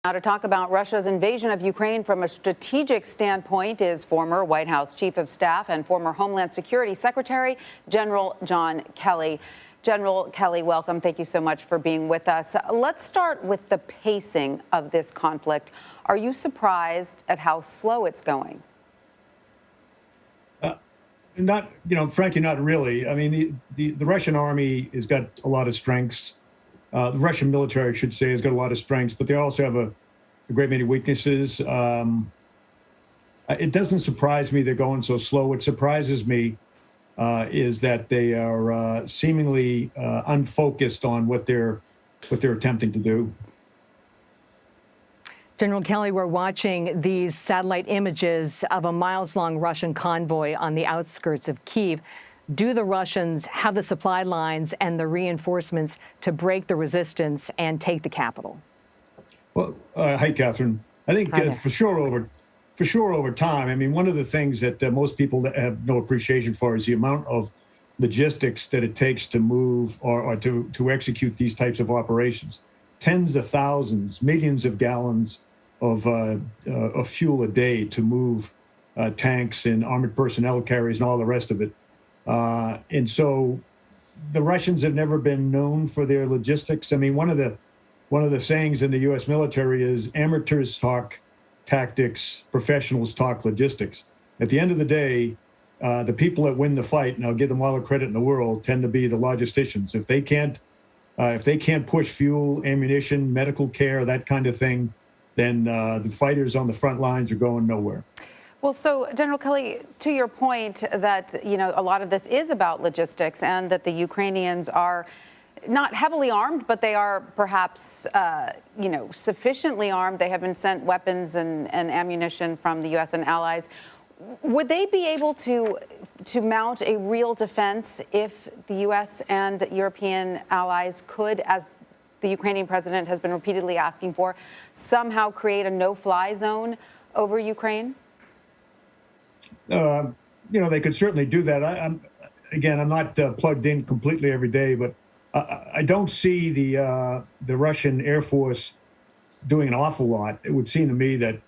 Now to talk about Russia's invasion of Ukraine from a strategic standpoint is former White House Chief of Staff and former Homeland Security Secretary General John Kelly. General Kelly, welcome. Thank you so much for being with us. Let's start with the pacing of this conflict. Are you surprised at how slow it's going? Not, frankly, not really. I mean, the Russian army has got a lot of strengths. The Russian military, I should say, has got a lot of strengths, but they also have a great many weaknesses. It doesn't surprise me they're going so slow. What surprises me is that they are seemingly unfocused on what they're attempting to do. General Kelly, we're watching these satellite images of a miles-long Russian convoy on the outskirts of Kyiv. Do the Russians have the supply lines and the reinforcements to break the resistance and take the capital? Well, hi, Catherine. I think for sure over time. I mean, one of the things that most people have no appreciation for is the amount of logistics that it takes to move or to execute these types of operations. Tens of thousands, millions of gallons of fuel a day to move tanks and armored personnel carriers and all the rest of it. And so the Russians have never been known for their logistics. I mean, one of the sayings in the U.S. military is amateurs talk tactics, professionals talk logistics. At the end of the day, the people that win the fight, and I'll give them all the credit in the world, tend to be the logisticians. If they can't push fuel, ammunition, medical care, that kind of thing, then the fighters on the front lines are going nowhere. Well, so, General Kelly, to your point that, a lot of this is about logistics and that the Ukrainians are not heavily armed, but they are perhaps, sufficiently armed. They have been sent weapons and ammunition from the U.S. and allies. Would they be able to mount a real defense if the U.S. and European allies could, as the Ukrainian president has been repeatedly asking for, somehow create a no-fly zone over Ukraine? They could certainly do that. I'm not plugged in completely every day, but I don't see the Russian Air Force doing an awful lot. It would seem to me that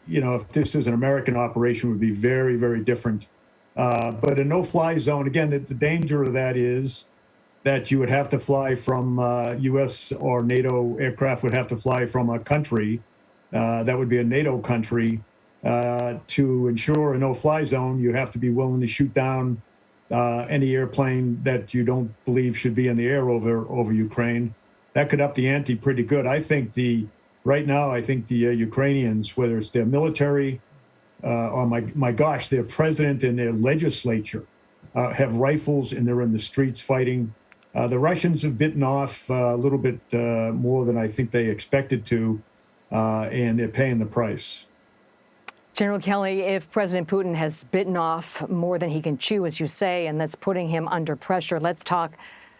if this is an American operation, it would be very, very different. But a no-fly zone, again, the danger of that is that you would have to fly from U.S. or NATO aircraft would have to fly from a country that would be a NATO country. To ensure a no-fly zone, you have to be willing to shoot down any airplane that you don't believe should be in the air over Ukraine. That could up the ante pretty good. Right now, I think the Ukrainians, whether it's their military or my gosh, their president and their legislature have rifles and they're in the streets fighting. The Russians have bitten off a little bit more than I think they expected to, and they're paying the price. General Kelly, if President Putin has bitten off more than he can chew, as you say, and that's putting him under pressure, let's talk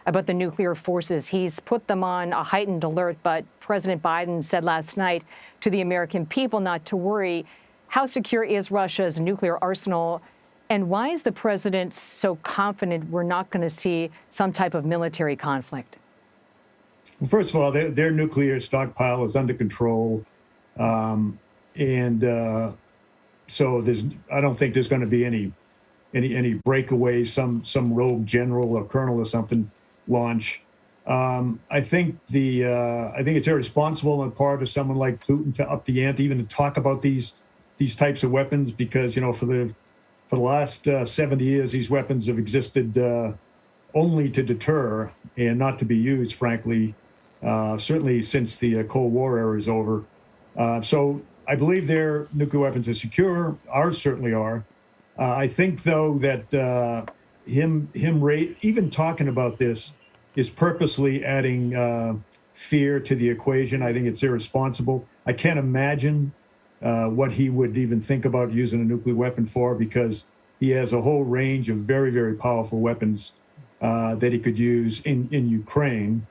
about the nuclear forces. He's put them on a heightened alert, but President Biden said last night to the American people not to worry. How secure is Russia's nuclear arsenal? And why is the president so confident we're not going to see some type of military conflict? Well, first of all, their nuclear stockpile is under control. So I don't think there's going to be any breakaways, some rogue general or colonel or something launch. I think it's irresponsible on the part of someone like Putin to up the ante, even to talk about these types of weapons, because for the last 70 years these weapons have existed only to deter and not to be used, frankly. Certainly since the Cold War era is over. So I believe their nuclear weapons are secure. Ours certainly are. I think, though, that even talking about this is purposely adding fear to the equation. I think it's irresponsible. I can't imagine what he would even think about using a nuclear weapon for, because he has a whole range of very, very powerful weapons that he could use in Ukraine,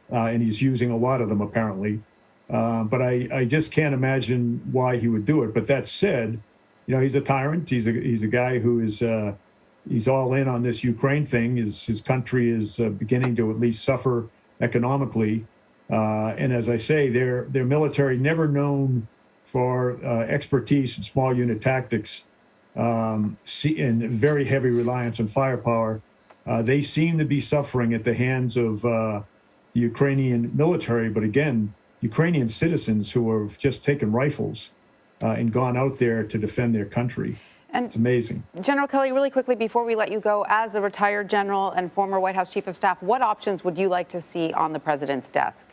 and he's using a lot of them apparently. But I just can't imagine why he would do it. But that said, he's a tyrant. He's a guy who is he's all in on this Ukraine thing. His country is beginning to at least suffer economically. And as I say, their military, never known for expertise in small unit tactics, and very heavy reliance on firepower, they seem to be suffering at the hands of the Ukrainian military. But again, Ukrainian citizens who have just taken rifles and gone out there to defend their country. And it's amazing. General Kelly, really quickly before we let you go, as a retired general and former White House Chief of Staff, what options would you like to see on the president's desk?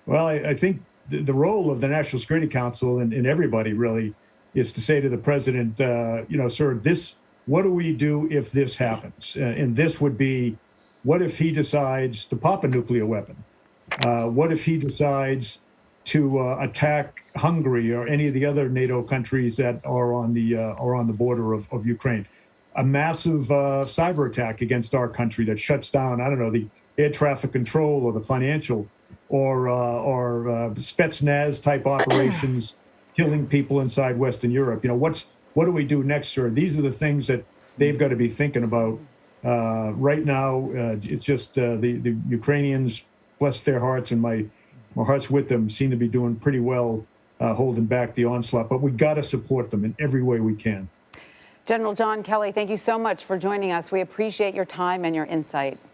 Well, I think the role of the National Security Council and everybody really is to say to the president, sir, what do we do if this happens? And this would be, what if he decides to pop a nuclear weapon? What if he decides to attack Hungary or any of the other NATO countries that are on the border of Ukraine? A massive cyber attack against our country that shuts down, I don't know, the air traffic control or the financial or Spetsnaz type operations, killing people inside Western Europe. What do we do next, sir? These are the things that they've got to be thinking about right now. It's just the Ukrainians, bless their hearts, and my heart's with them, seem to be doing pretty well holding back the onslaught. But we got to support them in every way we can. General John Kelly, thank you so much for joining us. We appreciate your time and your insight.